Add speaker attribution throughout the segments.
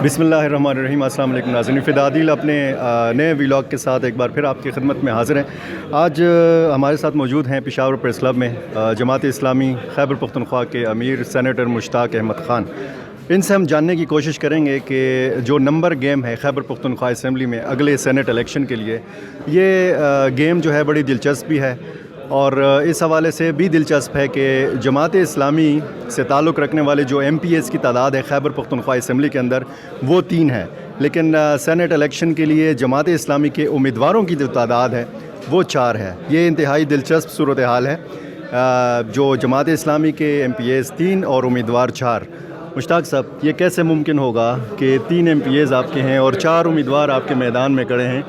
Speaker 1: بسم اللہ الرحمن الرحیم۔ السلام علیکم ناظرین، فدادیل اپنے نئے ولاگ کے ساتھ ایک بار پھر آپ کی خدمت میں حاضر ہیں۔ آج ہمارے ساتھ موجود ہیں پشاور پریس کلب میں جماعت اسلامی خیبر پختونخوا کے امیر سینیٹر مشتاق احمد خان۔ ان سے ہم جاننے کی کوشش کریں گے کہ جو نمبر گیم ہے خیبر پختونخوا اسمبلی میں اگلے سینٹ الیکشن کے لیے، یہ گیم جو ہے بڑی دلچسپ بھی ہے، اور اس حوالے سے بھی دلچسپ ہے کہ جماعت اسلامی سے تعلق رکھنے والے جو ایم پی ایز کی تعداد ہے خیبر پختونخوا اسمبلی کے اندر وہ 3 ہے، لیکن سینٹ الیکشن کے لیے جماعت اسلامی کے امیدواروں کی جو تعداد ہے وہ 4 ہے۔ یہ انتہائی دلچسپ صورتحال ہے، جو جماعت اسلامی کے ایم پی ایز 3 اور امیدوار 4۔ مشتاق صاحب، یہ کیسے ممکن ہوگا کہ 3 ایم پی ایز آپ کے ہیں اور 4 امیدوار آپ کے میدان میں کھڑے ہیں؟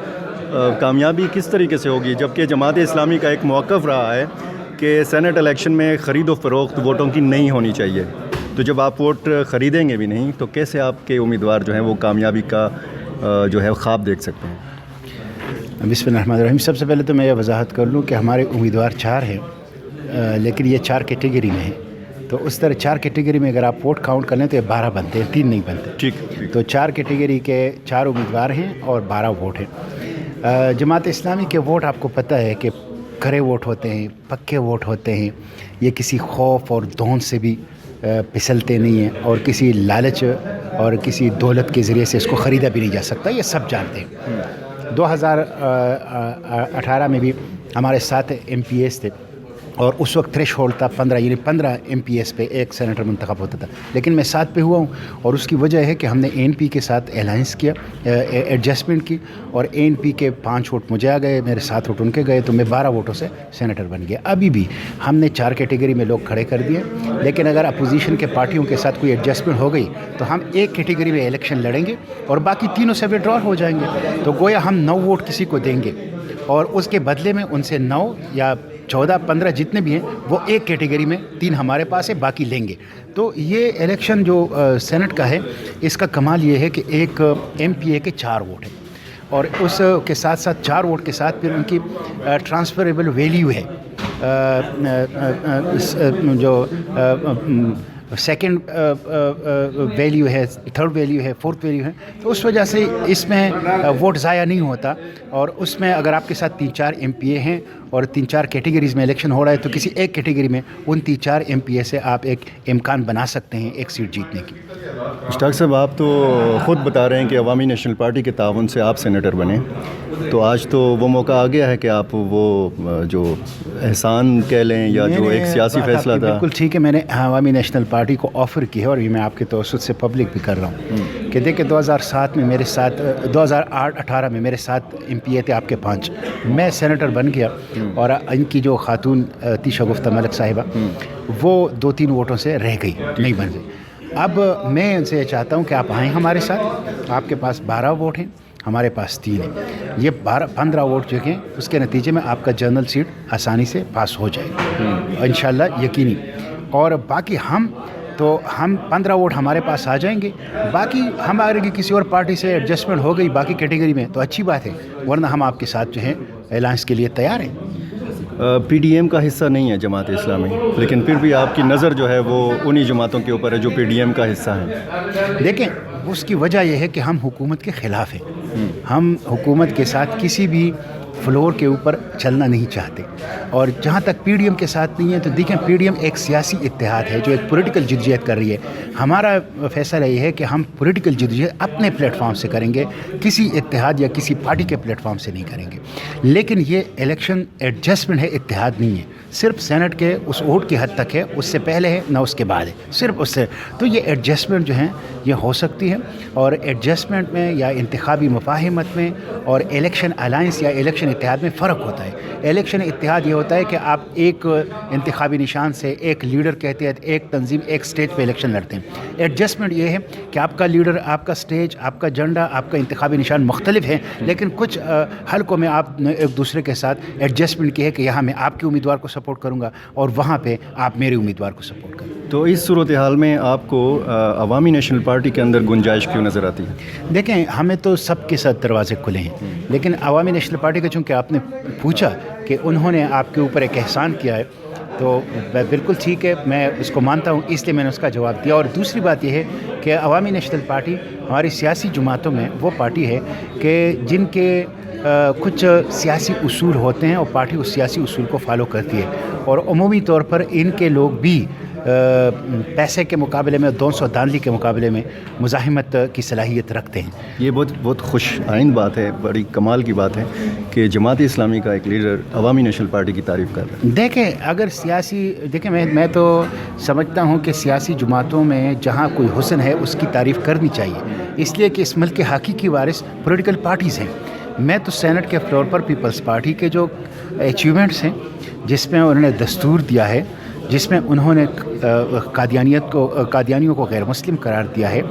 Speaker 1: کامیابی کس طریقے سے ہوگی، جبکہ جماعت اسلامی کا ایک موقف رہا ہے کہ سینٹ الیکشن میں خرید و فروخت ووٹوں کی نہیں ہونی چاہیے، تو جب آپ ووٹ خریدیں گے بھی نہیں تو کیسے آپ کے امیدوار جو ہیں وہ کامیابی کا جو ہے خواب دیکھ سکتے ہیں؟
Speaker 2: بسم اللہ الرحمن الرحیم۔ سب سے پہلے تو میں یہ وضاحت کر لوں کہ ہمارے امیدوار 4 ہیں، لیکن یہ 4 کیٹیگری میں ہیں، تو اس طرح 4 کیٹیگری میں اگر آپ ووٹ کاؤنٹ کر لیں تو یہ 12 بنتے ہیں، 3 نہیں بنتے۔
Speaker 1: ٹھیک۔
Speaker 2: تو 4 کیٹیگری کے 4 امیدوار ہیں اور 12 ووٹ ہیں۔ جماعت اسلامی کے ووٹ آپ کو پتہ ہے کہ کھرے ووٹ ہوتے ہیں، پکے ووٹ ہوتے ہیں، یہ کسی خوف اور دھون سے بھی پھسلتے نہیں ہیں، اور کسی لالچ اور کسی دولت کے ذریعے سے اس کو خریدا بھی نہیں جا سکتا، یہ سب جانتے ہیں۔ 2018 میں بھی ہمارے 7 ایم پی ایز تھے، اور اس وقت تھریش ہولڈ تھا 15، یعنی 15 ایم پی ایس پہ ایک سینیٹر منتخب ہوتا تھا، لیکن میں 7 پہ ہوا ہوں، اور اس کی وجہ ہے کہ ہم نے اے این پی کے ساتھ الائنس کیا، ایڈجسٹمنٹ کی، اور اے این پی کے 5 ووٹ مجھے آ گئے، میرے 7 ووٹ ان کے گئے، تو میں 12 ووٹوں سے سینیٹر بن گیا۔ ابھی بھی ہم نے 4 کیٹیگری میں لوگ کھڑے کر دیے، لیکن اگر اپوزیشن کے پارٹیوں کے ساتھ کوئی ایڈجسٹمنٹ ہو گئی تو ہم ایک کیٹیگری میں الیکشن لڑیں گے اور باقی تینوں سے وڈرال ہو جائیں گے، تو گویا ہم 9 ووٹ کسی کو دیں گے، اور اس کے بدلے میں ان سے 9 یا 14 15 جتنے بھی ہیں وہ ایک کیٹیگری میں 3 ہمارے پاس ہے، باقی لیں گے۔ تو یہ الیکشن جو سینٹ کا ہے، اس کا کمال یہ ہے کہ ایک ایم پی اے کے 4 ووٹ ہیں، اور اس کے ساتھ ساتھ 4 ووٹ کے ساتھ پھر ان کی ٹرانسفریبل ویلیو ہے، جو سیکنڈ ویلیو ہے، تھرڈ ویلیو ہے، فورتھ ویلیو ہے، تو اس وجہ سے اس میں ووٹ ضائع نہیں ہوتا، اور اس میں اگر آپ کے ساتھ 3-4 ایم پی اے ہیں اور 3-4 کیٹیگریز میں الیکشن ہو رہا ہے تو کسی ایک کیٹیگری میں ان 3-4 ایم پی اے سے آپ ایک امکان بنا سکتے ہیں ایک سیٹ جیتنے کی۔
Speaker 1: مشتاق صاحب، آپ تو خود بتا رہے ہیں کہ عوامی نیشنل پارٹی کے تعاون سے آپ سینیٹر بنے، تو آج تو وہ موقع آ گیا ہے کہ آپ وہ جو احسان کہہ لیں یا جو ایک سیاسی فیصلہ تھا۔
Speaker 2: بالکل ٹھیک ہے، میں نے عوامی نیشنل پارٹی کو آفر کی ہے، اور یہ میں آپ کے توسط سے پبلک بھی کر رہا ہوں کہ دیکھیں 2007 میں میرے ساتھ 2018 میں میرے ساتھ ایم پی اے تھے آپ کے 5، میں سینیٹر بن گیا، اور ان کی جو خاتون تھی شگفتہ ملک صاحبہ، وہ 2-3 ووٹوں سے رہ گئی، نہیں بن گئی۔ اب میں ان سے یہ چاہتا ہوں کہ آپ آئیں ہمارے ساتھ، آپ کے پاس 12 ووٹ ہیں، ہمارے پاس 3 ہیں، یہ 15 ووٹ جو ہیں اس کے نتیجے میں آپ کا جنرل سیٹ آسانی سے پاس ہو جائے گا انشاءاللہ، یقینی۔ اور باقی ہم 15 ووٹ ہمارے پاس آ جائیں گے، باقی ہمارے کی کسی اور پارٹی سے ایڈجسٹمنٹ ہو گئی باقی کیٹیگری میں تو اچھی بات ہے، ورنہ ہم آپ کے ساتھ جو ہیں الائنس کے لیے تیار ہیں۔
Speaker 1: پی ڈی ایم کا حصہ نہیں ہے جماعت اسلامی، لیکن پھر بھی آپ کی نظر جو ہے وہ انہی جماعتوں کے اوپر ہے جو پی ڈی ایم کا حصہ ہیں۔
Speaker 2: دیکھیں، اس کی وجہ یہ ہے کہ ہم حکومت کے خلاف ہیں، ہم حکومت کے ساتھ کسی بھی فلور کے اوپر چلنا نہیں چاہتے، اور جہاں تک پی ڈی ایم کے ساتھ نہیں ہے تو دیکھیں پی ڈی ایم ایک سیاسی اتحاد ہے جو ایک پولیٹیکل جدوجہد کر رہی ہے۔ ہمارا فیصلہ یہ ہے کہ ہم پولیٹیکل جدوجہد اپنے پلیٹ فارم سے کریں گے، کسی اتحاد یا کسی پارٹی کے پلیٹ فارم سے نہیں کریں گے، لیکن یہ الیکشن ایڈجسٹمنٹ ہے، اتحاد نہیں ہے، صرف سینٹ کے اس ووٹ کی حد تک ہے، اس سے پہلے ہے نہ اس کے بعد ہے، صرف اس سے۔ تو یہ ایڈجسٹمنٹ جو ہیں یہ ہو سکتی ہے، اور ایڈجسٹمنٹ میں یا انتخابی مفاہمت میں اور الیکشن الائنس یا الیکشن اتحاد میں فرق ہوتا ہے۔ الیکشن اتحاد یہ ہوتا ہے کہ آپ ایک انتخابی نشان سے ایک لیڈر کے تحت ایک تنظیم ایک سٹیج پہ الیکشن لڑتے ہیں۔ ایڈجسٹمنٹ یہ ہے کہ آپ کا لیڈر، آپ کا سٹیج، آپ کا جھنڈا، آپ کا انتخابی نشان مختلف ہیں، لیکن کچھ حلقوں میں آپ نے ایک دوسرے کے ساتھ ایڈجسٹمنٹ کی ہے کہ یہاں میں آپ کے امیدوار کو سپورٹ کروں گا اور وہاں پہ آپ میرے امیدوار کو سپورٹ کریں۔
Speaker 1: تو اس صورتحال میں آپ کو عوامی نیشنل پارٹی کے اندر گنجائش کیوں نظر آتی ہے؟
Speaker 2: دیکھیں، ہمیں تو سب کے ساتھ دروازے کھلے ہیں، لیکن عوامی نیشنل پارٹی کا چونکہ آپ نے پوچھا کہ انہوں نے آپ کے اوپر ایک احسان کیا ہے، تو بالکل ٹھیک ہے، میں اس کو مانتا ہوں، اس لیے میں نے اس کا جواب دیا. اور دوسری بات یہ ہے کہ عوامی نیشنل پارٹی ہماری سیاسی جماعتوں میں وہ پارٹی ہے کہ جن کے کچھ سیاسی اصول ہوتے ہیں اور پارٹی اس سیاسی اصول کو فالو کرتی ہے، اور عمومی طور پر ان کے لوگ بھی پیسے کے مقابلے میں، دونسو دانلی کے مقابلے میں مزاحمت کی صلاحیت رکھتے ہیں.
Speaker 1: یہ بہت خوش آئند بات ہے، بڑی کمال کی بات ہے کہ جماعت اسلامی کا ایک لیڈر عوامی نیشنل پارٹی کی تعریف کر رہا ہے.
Speaker 2: دیکھیں میں تو سمجھتا ہوں کہ سیاسی جماعتوں میں جہاں کوئی حسن ہے اس کی تعریف کرنی چاہیے، اس لیے کہ اس ملک کے حقیقی وارث پولیٹیکل پارٹیز ہیں. میں تو سینٹ کے فلور پر پیپلز پارٹی کے جو اچیومنٹس ہیں، جس میں انہوں نے دستور دیا ہے، جس میں انہوں نے قادیانیوں کو غیر مسلم قرار دیا ہے،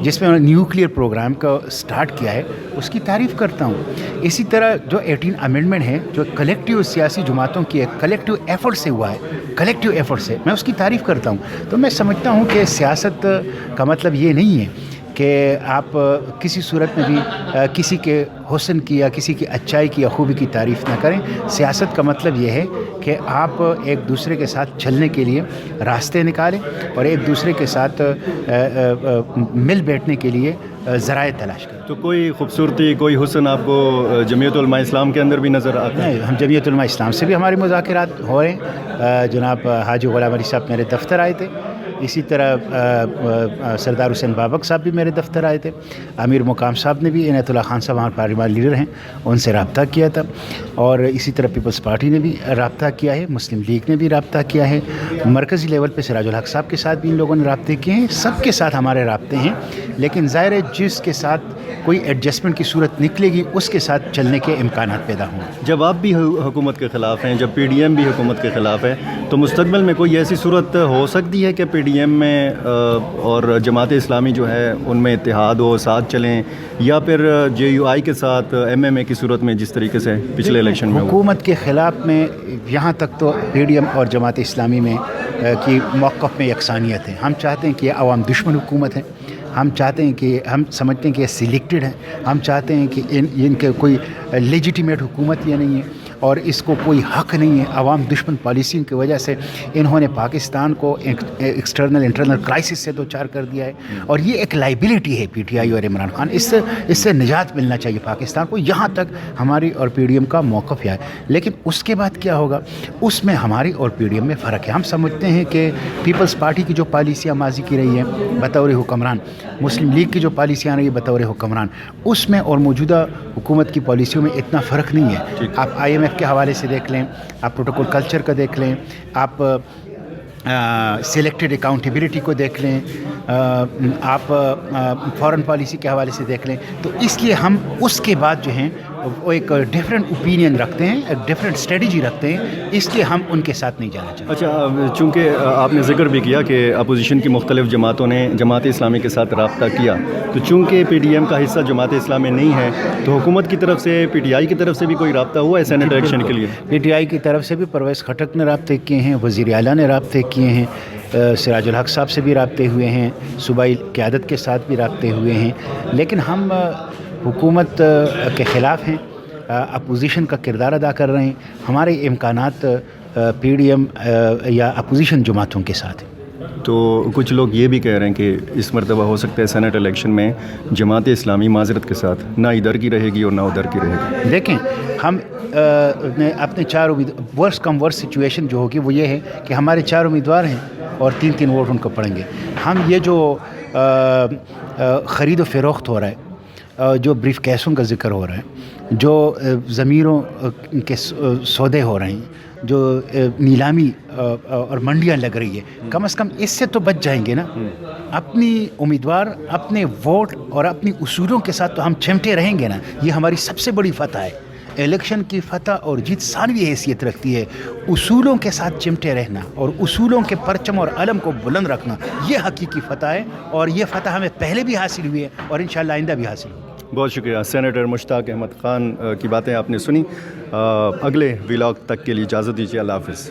Speaker 2: جس میں انہوں نے نیوکلیئر پروگرام کا سٹارٹ کیا ہے، اس کی تعریف کرتا ہوں. اسی طرح جو 18 امینڈمنٹ ہے، جو کلیکٹیو سیاسی جماعتوں کی ایک کلیکٹیو ایفرٹ سے ہوا ہے، میں اس کی تعریف کرتا ہوں. تو میں سمجھتا ہوں کہ سیاست کا مطلب یہ نہیں ہے کہ آپ کسی صورت میں بھی کسی کے حسن کی یا کسی کی اچائی کی یا خوبی کی تعریف نہ کریں. سیاست کا مطلب یہ ہے کہ آپ ایک دوسرے کے ساتھ چلنے کے لیے راستے نکالیں اور ایک دوسرے کے ساتھ مل بیٹھنے کے لیے ذرائع تلاش کریں.
Speaker 1: تو کوئی خوبصورتی، کوئی حسن آپ کو جمعیت علماء اسلام کے اندر بھی نظر آتا ہے؟
Speaker 2: نہیں، ہم جمعیت علماء اسلام سے بھی ہمارے مذاکرات ہو رہے ہیں. جناب حاجی غلام علی صاحب میرے دفتر آئے تھے، اسی طرح سردار حسین بابک صاحب بھی میرے دفتر آئے تھے. امیر مقام صاحب نے بھی، عنایت اللہ خان صاحب ہمارے پارلیمان لیڈر ہیں، ان سے رابطہ کیا تھا. اور اسی طرح پیپلز پارٹی نے بھی رابطہ کیا ہے، مسلم لیگ نے بھی رابطہ کیا ہے، مرکزی لیول پہ سراج الحق صاحب کے ساتھ بھی ان لوگوں نے رابطے کیے ہیں. سب کے ساتھ ہمارے رابطے ہیں، لیکن ظاہر ہے جس کے ساتھ کوئی ایڈجسٹمنٹ کی صورت نکلے گی اس کے ساتھ چلنے کے امکانات پیدا ہوں.
Speaker 1: جب آپ بھی حکومت کے خلاف ہیں، جب پی ڈی ایم بھی حکومت کے خلاف ہے، تو مستقبل میں کوئی ایسی صورت ہو سکتی ہے کہ پی ڈی ایم میں اور جماعت اسلامی جو ہے ان میں اتحاد ہو، ساتھ چلیں، یا پھر جے یو آئی کے ساتھ ایم ایم اے کی صورت میں جس طریقے سے پچھلے الیکشن میں
Speaker 2: حکومت کے خلاف میں یہاں تک تو پی ڈی ایم اور جماعت اسلامی میں کی موقف میں یکسانیت ہے. ہم چاہتے ہیں کہ یہ عوام دشمن حکومت ہے، ہم چاہتے ہیں کہ ہم سمجھتے ہیں کہ یہ سلیکٹڈ ہے، ہم چاہتے ہیں کہ ان کے کوئی لیجیٹیمیٹ حکومت یہ نہیں ہے اور اس کو کوئی حق نہیں ہے. عوام دشمن پالیسی کی وجہ سے انہوں نے پاکستان کو ایکسٹرنل انٹرنل کرائسس سے دو چار کر دیا ہے، اور یہ ایک لائبلٹی ہے پی ٹی آئی اور عمران خان. اس سے نجات ملنا چاہیے پاکستان کو. یہاں تک ہماری اور پی ڈی ایم کا موقف ہے، لیکن اس کے بعد کیا ہوگا اس میں ہماری اور پی ڈی ایم میں فرق ہے. ہم سمجھتے ہیں کہ پیپلز پارٹی کی جو پالیسیاں ماضی کی رہی ہیں بطور حکمران، مسلم لیگ کی جو پالیسیاں رہی ہیں بطور حکمران، اس میں اور موجودہ حکومت کی پالیسیوں میں اتنا فرق نہیں ہے. آپ آئی ایم ایف کے حوالے سے دیکھ لیں، آپ پروٹوکول کلچر کا دیکھ لیں، آپ سلیکٹڈ اکاؤنٹیبلٹی کو دیکھ لیں، آپ فارن پالیسی کے حوالے سے دیکھ لیں. تو اس لیے ہم اس کے بعد جو ہیں وہ ایک ڈفرینٹ اوپینین رکھتے ہیں، ایک ڈفرینٹ اسٹریٹجی رکھتے ہیں، اس لیے ہم ان کے ساتھ نہیں جانا چاہتے.
Speaker 1: اچھا، چونکہ آپ نے ذکر بھی کیا کہ اپوزیشن کی مختلف جماعتوں نے جماعت اسلامی کے ساتھ رابطہ کیا، تو چونکہ پی ڈی ایم کا حصہ جماعت اسلامی نہیں ہے، تو حکومت کی طرف سے، پی ٹی آئی کی طرف سے بھی کوئی رابطہ ہوا ہے سینٹ الیکشن کے لیے؟
Speaker 2: پی ٹی آئی کی طرف سے بھی پرویز خٹک نے رابطے کیے ہیں، وزیر اعلیٰ نے رابطے کیے ہیں، سراج الحق صاحب سے بھی رابطے ہوئے ہیں، صوبائی قیادت کے ساتھ بھی رابطے ہوئے ہیں. لیکن ہم حکومت کے خلاف ہیں، اپوزیشن کا کردار ادا کر رہے ہیں. ہمارے امکانات پی ڈی ایم یا اپوزیشن جماعتوں کے ساتھ ہیں.
Speaker 1: تو کچھ لوگ یہ بھی کہہ رہے ہیں کہ اس مرتبہ ہو سکتا ہے سینٹ الیکشن میں جماعت اسلامی معذرت کے ساتھ نہ ادھر کی رہے گی اور نہ ادھر کی رہے گی.
Speaker 2: دیکھیں، ہم اپنے 4 ورس کم ورس سچویشن جو ہوگی وہ یہ ہے کہ ہمارے 4 امیدوار ہیں اور 3 ووٹ ان کو پڑیں گے. ہم یہ جو خرید و فروخت ہو رہا ہے، جو بریف کیسوں کا ذکر ہو رہا ہے، جو ضمیروں کے سودے ہو رہے ہیں، جو نیلامی اور منڈیاں لگ رہی ہے، کم از کم اس سے تو بچ جائیں گے نا. اپنی امیدوار، اپنے ووٹ اور اپنی اصولوں کے ساتھ تو ہم چمٹے رہیں گے نا. یہ ہماری سب سے بڑی فتح ہے. الیکشن کی فتح اور جیت ثانوی حیثیت رکھتی ہے. اصولوں کے ساتھ چمٹے رہنا اور اصولوں کے پرچم اور علم کو بلند رکھنا، یہ حقیقی فتح ہے، اور یہ فتح ہمیں پہلے بھی حاصل ہوئی ہے اور انشاءاللہ آئندہ بھی حاصل ہوگی.
Speaker 1: بہت شکریہ. سینیٹر مشتاق احمد خان کی باتیں آپ نے سنی. اگلے ولاگ تک کے لیے اجازت دیجیے. اللہ حافظ.